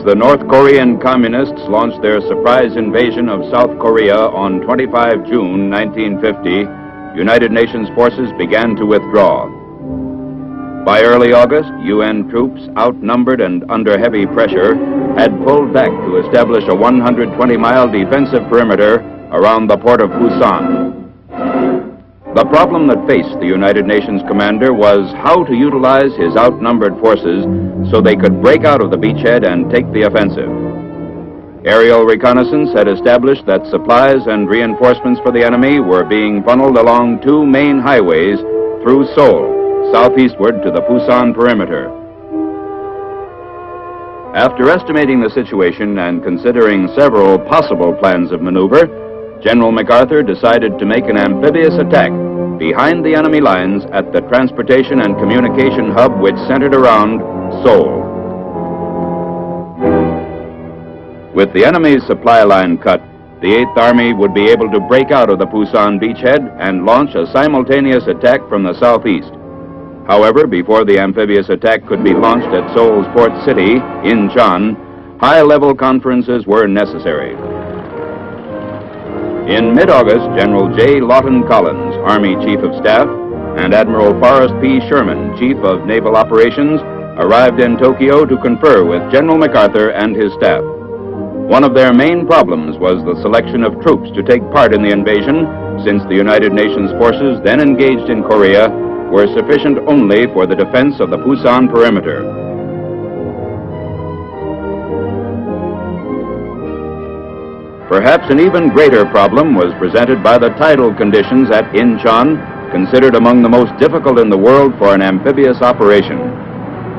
As the North Korean Communists launched their surprise invasion of South Korea on 25 June 1950, United Nations forces began to withdraw. By early August, UN troops, outnumbered and under heavy pressure, had pulled back to establish a 120-mile defensive perimeter around the port of Pusan. The problem that faced the United Nations commander was how to utilize his outnumbered forces so they could break out of the beachhead and take the offensive. Aerial reconnaissance had established that supplies and reinforcements for the enemy were being funneled along two main highways through Seoul, southeastward to the Pusan Perimeter. After estimating the situation and considering several possible plans of maneuver, General MacArthur decided to make an amphibious attack behind the enemy lines at the transportation and communication hub which centered around Seoul. With the enemy's supply line cut, the 8th Army would be able to break out of the Pusan beachhead and launch a simultaneous attack from the southeast. However, before the amphibious attack could be launched at Seoul's port city, Incheon, high-level conferences were necessary. In mid-August, General J. Lawton Collins, Army Chief of Staff, and Admiral Forrest P. Sherman, Chief of Naval Operations, arrived in Tokyo to confer with General MacArthur and his staff. One of their main problems was the selection of troops to take part in the invasion, since the United Nations forces then engaged in Korea were sufficient only for the defense of the Pusan Perimeter. Perhaps an even greater problem was presented by the tidal conditions at Incheon, considered among the most difficult in the world for an amphibious operation.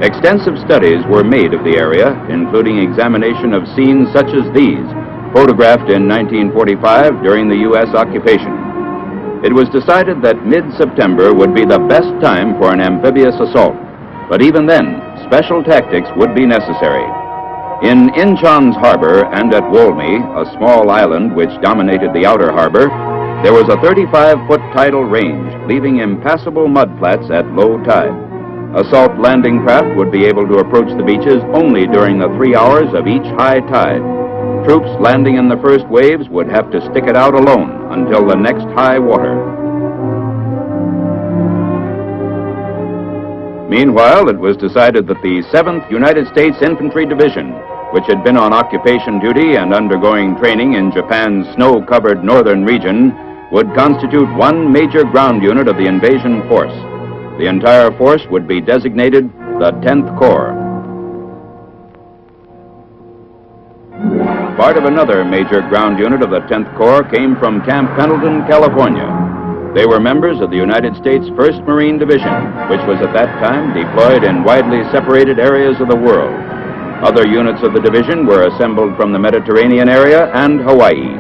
Extensive studies were made of the area, including examination of scenes such as these, photographed in 1945 during the U.S. occupation. It was decided that mid-September would be the best time for an amphibious assault, but even then, special tactics would be necessary. In Incheon's harbor and at Wolmi, a small island which dominated the outer harbor, there was a 35-foot tidal range, leaving impassable mudflats at low tide. Assault landing craft would be able to approach the beaches only during the 3 hours of each high tide. Troops landing in the first waves would have to stick it out alone until the next high water. Meanwhile, it was decided that the 7th United States Infantry Division, which had been on occupation duty and undergoing training in Japan's snow-covered northern region, would constitute one major ground unit of the invasion force. The entire force would be designated the 10th Corps. Part of another major ground unit of the 10th Corps came from Camp Pendleton, California. They were members of the United States 1st Marine Division, which was at that time deployed in widely separated areas of the world. Other units of the division were assembled from the Mediterranean area and Hawaii.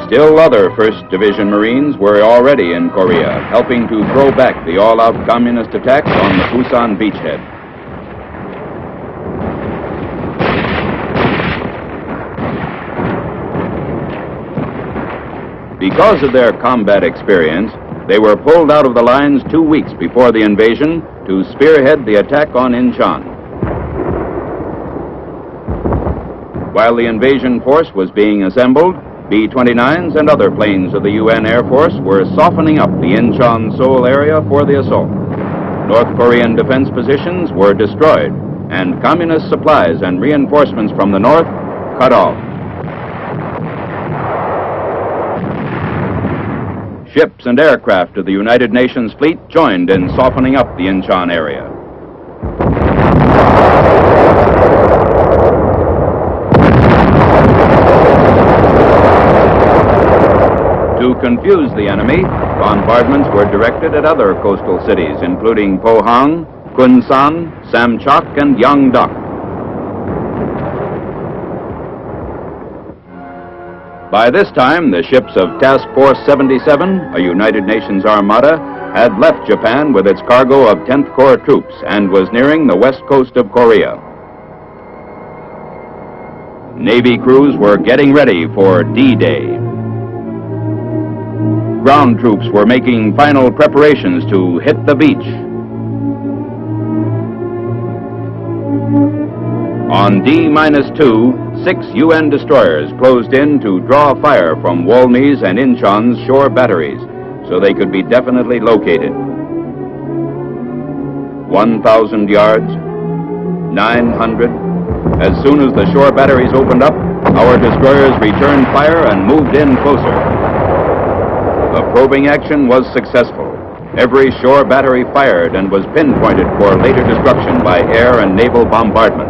Still other 1st Division Marines were already in Korea, helping to throw back the all-out communist attacks on the Pusan beachhead. Because of their combat experience, they were pulled out of the lines 2 weeks before the invasion to spearhead the attack on Incheon. While the invasion force was being assembled, B-29s and other planes of the UN Air Force were softening up the Incheon-Seoul area for the assault. North Korean defense positions were destroyed, and communist supplies and reinforcements from the north cut off. Ships and aircraft of the United Nations fleet joined in softening up the Incheon area. To confuse the enemy, bombardments were directed at other coastal cities, including Pohang, Kunsan, Samchok, and Yeongdeok. By this time, the ships of Task Force 77, a United Nations armada, had left Japan with its cargo of 10th Corps troops and was nearing the west coast of Korea. Navy crews were getting ready for D-Day. Ground troops were making final preparations to hit the beach. On D-2, 6 UN destroyers closed in to draw fire from Walmey's and Inchon's shore batteries so they could be definitely located. 1,000 yards, 900. As soon as the shore batteries opened up, our destroyers returned fire and moved in closer. The probing action was successful. Every shore battery fired and was pinpointed for later destruction by air and naval bombardment,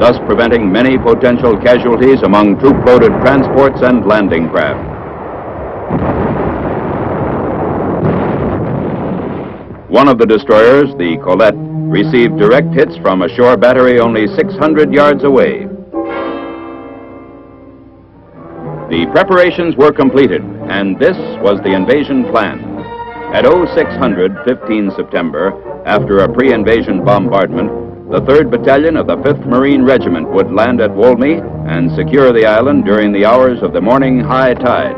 thus preventing many potential casualties among troop-loaded transports and landing craft. One of the destroyers, the Colette, received direct hits from a shore battery only 600 yards away. The preparations were completed, and this was the invasion plan. At 0600, 15 September, after a pre-invasion bombardment, the 3rd Battalion of the 5th Marine Regiment would land at Walmey and secure the island during the hours of the morning high tide.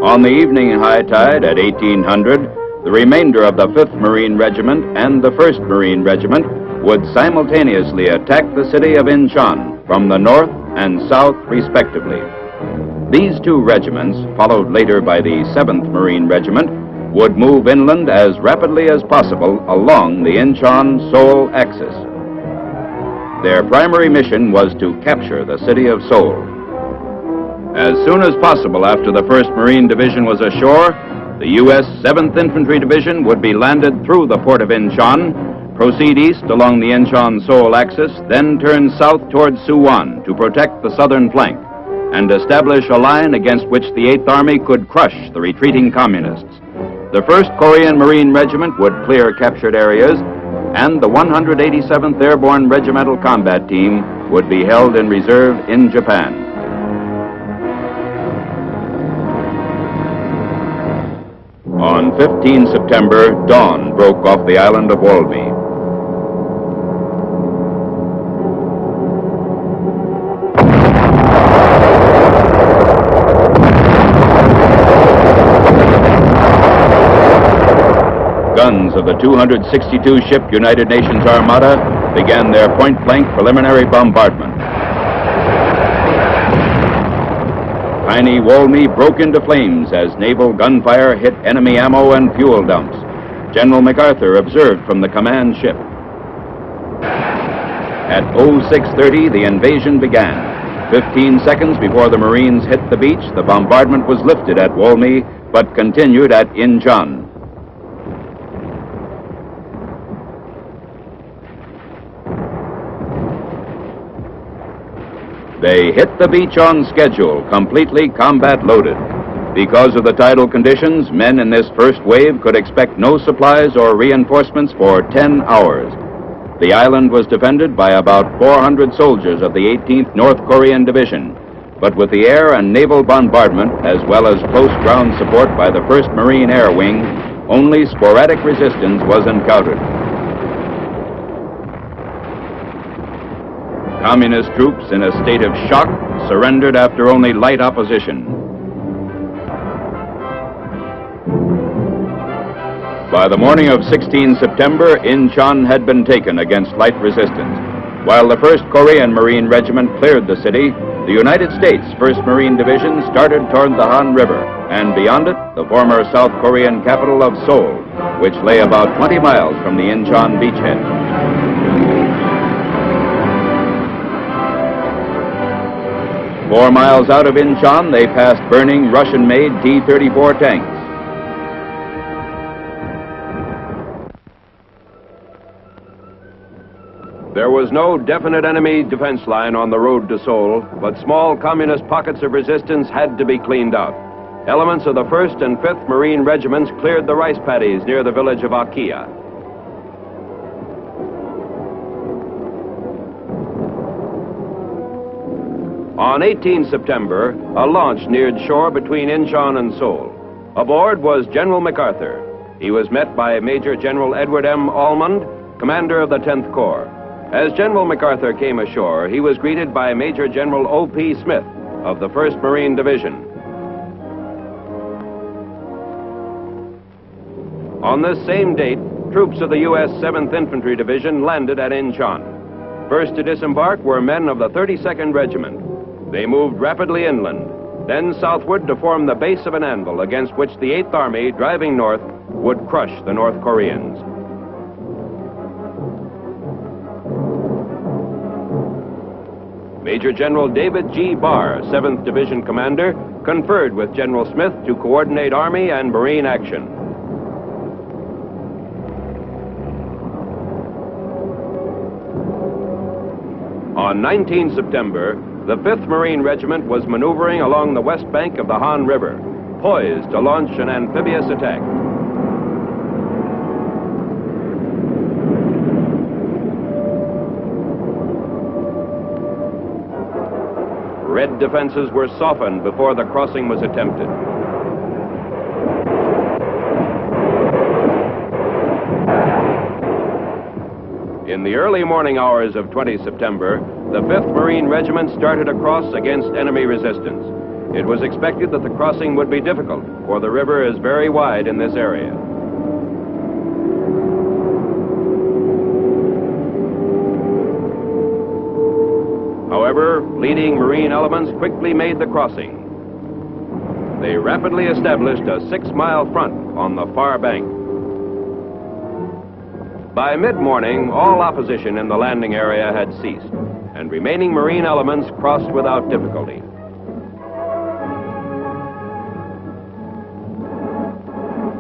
On the evening high tide at 1800, the remainder of the 5th Marine Regiment and the 1st Marine Regiment would simultaneously attack the city of Incheon from the north and south respectively. These 2 regiments, followed later by the 7th Marine Regiment, would move inland as rapidly as possible along the Incheon-Seoul axis. Their primary mission was to capture the city of Seoul. As soon as possible after the 1st Marine Division was ashore, the U.S. 7th Infantry Division would be landed through the port of Incheon, proceed east along the Incheon-Seoul axis, then turn south towards Suwon to protect the southern flank and establish a line against which the 8th Army could crush the retreating communists. The 1st Korean Marine Regiment would clear captured areas, and the 187th Airborne Regimental Combat Team would be held in reserve in Japan. On 15 September, dawn broke off the island of Walmey. Guns of the 262-ship United Nations Armada began their point-blank preliminary bombardment. Tiny Walmey broke into flames as naval gunfire hit enemy ammo and fuel dumps. General MacArthur observed from the command ship. At 0630, the invasion began. 15 seconds before the Marines hit the beach, the bombardment was lifted at Walmey, but continued at Incheon. They hit the beach on schedule, completely combat-loaded. Because of the tidal conditions, men in this first wave could expect no supplies or reinforcements for 10 hours. The island was defended by about 400 soldiers of the 18th North Korean Division, but with the air and naval bombardment, as well as close ground support by the 1st Marine Air Wing, only sporadic resistance was encountered. Communist troops, in a state of shock, surrendered after only light opposition. By the morning of 16 September, Incheon had been taken against light resistance. While the 1st Korean Marine Regiment cleared the city, the United States 1st Marine Division started toward the Han River, and beyond it, the former South Korean capital of Seoul, which lay about 20 miles from the Incheon beachhead. 4 miles out of Incheon, they passed burning Russian-made T-34 tanks. There was no definite enemy defense line on the road to Seoul, but small communist pockets of resistance had to be cleaned out. Elements of the 1st and 5th Marine Regiments cleared the rice paddies near the village of Akia. On 18 September, a launch neared shore between Incheon and Seoul. Aboard was General MacArthur. He was met by Major General Edward M. Almond, commander of the 10th Corps. As General MacArthur came ashore, he was greeted by Major General O.P. Smith of the 1st Marine Division. On this same date, troops of the U.S. 7th Infantry Division landed at Incheon. First to disembark were men of the 32nd Regiment. They moved rapidly inland, then southward to form the base of an anvil against which the 8th Army, driving north, would crush the North Koreans. Major General David G. Barr, 7th Division Commander, conferred with General Smith to coordinate Army and Marine action. On 19 September, the 5th Marine Regiment was maneuvering along the west bank of the Han River, poised to launch an amphibious attack. Red defenses were softened before the crossing was attempted. In the early morning hours of 20 September, the 5th Marine Regiment started across against enemy resistance. It was expected that the crossing would be difficult, for the river is very wide in this area. However, leading Marine elements quickly made the crossing. They rapidly established a 6-mile front on the far bank. By mid-morning, all opposition in the landing area had ceased, and remaining Marine elements crossed without difficulty.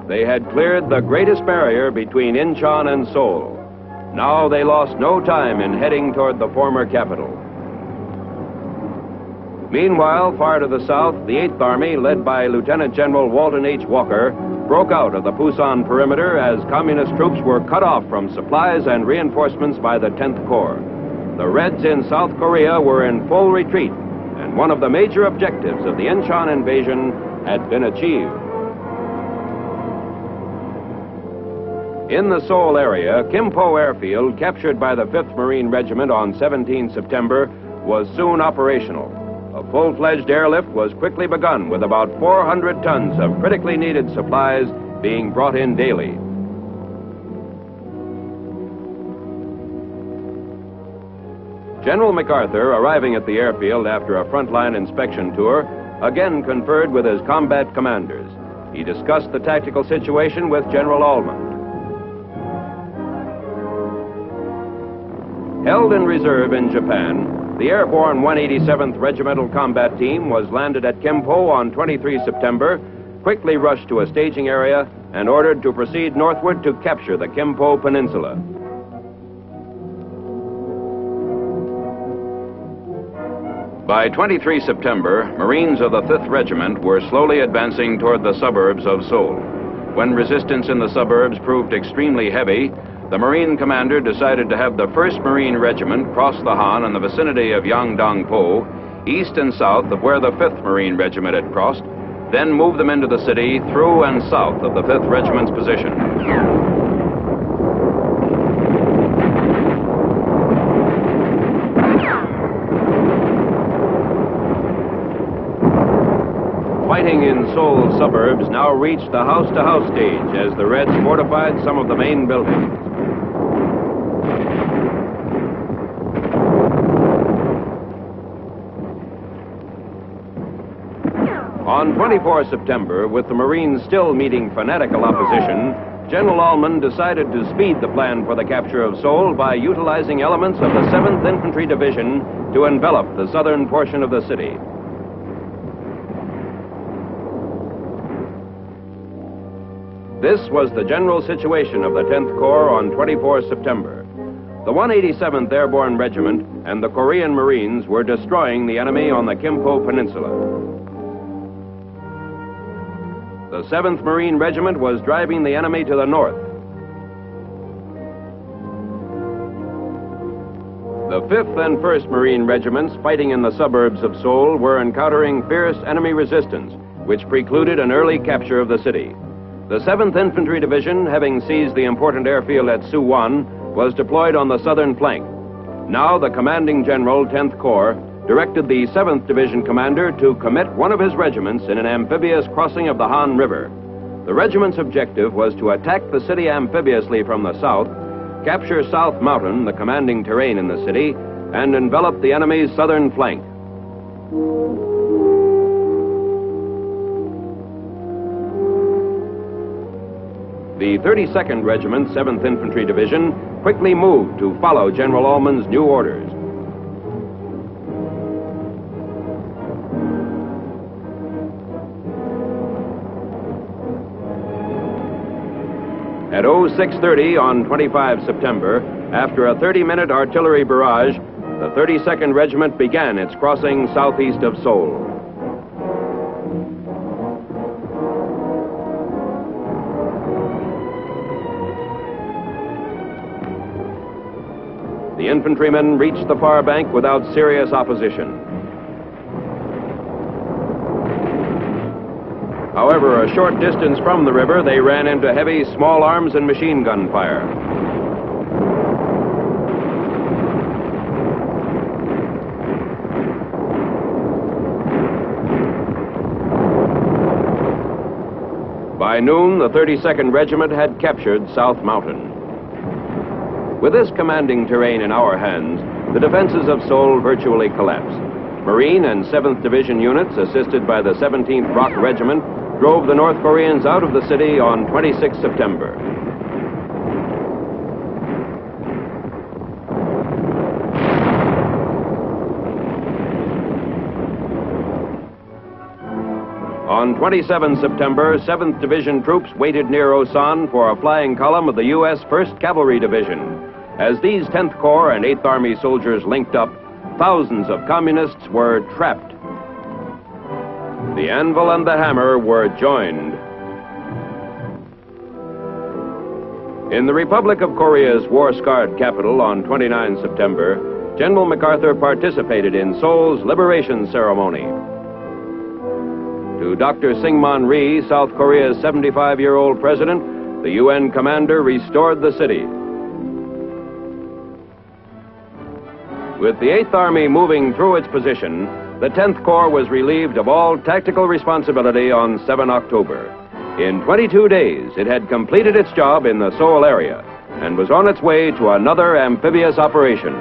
They had cleared the greatest barrier between Incheon and Seoul. Now they lost no time in heading toward the former capital. Meanwhile, far to the south, the 8th Army, led by Lieutenant General Walton H. Walker, broke out of the Pusan Perimeter as Communist troops were cut off from supplies and reinforcements by the 10th Corps. The Reds in South Korea were in full retreat, and one of the major objectives of the Incheon invasion had been achieved. In the Seoul area, Kimpo Airfield, captured by the 5th Marine Regiment on 17 September, was soon operational. A full-fledged airlift was quickly begun with about 400 tons of critically needed supplies being brought in daily. General MacArthur, arriving at the airfield after a frontline inspection tour, again conferred with his combat commanders. He discussed the tactical situation with General Almond. Held in reserve in Japan, the airborne 187th Regimental Combat Team was landed at Kimpo on 23 September, quickly rushed to a staging area, and ordered to proceed northward to capture the Kimpo Peninsula. By 23 September, Marines of the 5th Regiment were slowly advancing toward the suburbs of Seoul. When resistance in the suburbs proved extremely heavy, the Marine commander decided to have the 1st Marine Regiment cross the Han in the vicinity of Yangdong-po, east and south of where the 5th Marine Regiment had crossed, then move them into the city through and south of the 5th Regiment's position. Fighting in Seoul's suburbs now reached the house-to-house stage as the Reds fortified some of the main buildings. On 24 September, with the Marines still meeting fanatical opposition, General Almond decided to speed the plan for the capture of Seoul by utilizing elements of the 7th Infantry Division to envelop the southern portion of the city. This was the general situation of the 10th Corps on 24 September. The 187th Airborne Regiment and the Korean Marines were destroying the enemy on the Kimpo Peninsula. The 7th Marine Regiment was driving the enemy to the north. The 5th and 1st Marine Regiments fighting in the suburbs of Seoul were encountering fierce enemy resistance, which precluded an early capture of the city. The 7th Infantry Division, having seized the important airfield at Suwon, was deployed on the southern flank. Now the commanding general, 10th Corps, directed the 7th Division commander to commit one of his regiments in an amphibious crossing of the Han River. The regiment's objective was to attack the city amphibiously from the south, capture South Mountain, the commanding terrain in the city, and envelop the enemy's southern flank. The 32nd Regiment, 7th Infantry Division, quickly moved to follow General Ullman's new orders. At 0630 on 25 September, after a 30-minute artillery barrage, the 32nd Regiment began its crossing southeast of Seoul. The infantrymen reached the far bank without serious opposition. However, a short distance from the river, they ran into heavy small arms and machine gun fire. By noon, the 32nd Regiment had captured South Mountain. With this commanding terrain in our hands, the defenses of Seoul virtually collapsed. Marine and 7th Division units, assisted by the 17th Rock Regiment, drove the North Koreans out of the city on 26 September. On 27 September, 7th Division troops waited near Osan for a flying column of the U.S. 1st Cavalry Division. As these 10th Corps and 8th Army soldiers linked up, thousands of communists were trapped. The anvil and the hammer were joined. In the Republic of Korea's war-scarred capital on 29 September, General MacArthur participated in Seoul's liberation ceremony. To Dr. Syngman Rhee, South Korea's 75-year-old president, the UN commander restored the city. With the 8th Army moving through its position, the 10th Corps was relieved of all tactical responsibility on 7 October. In 22 days, it had completed its job in the Seoul area and was on its way to another amphibious operation.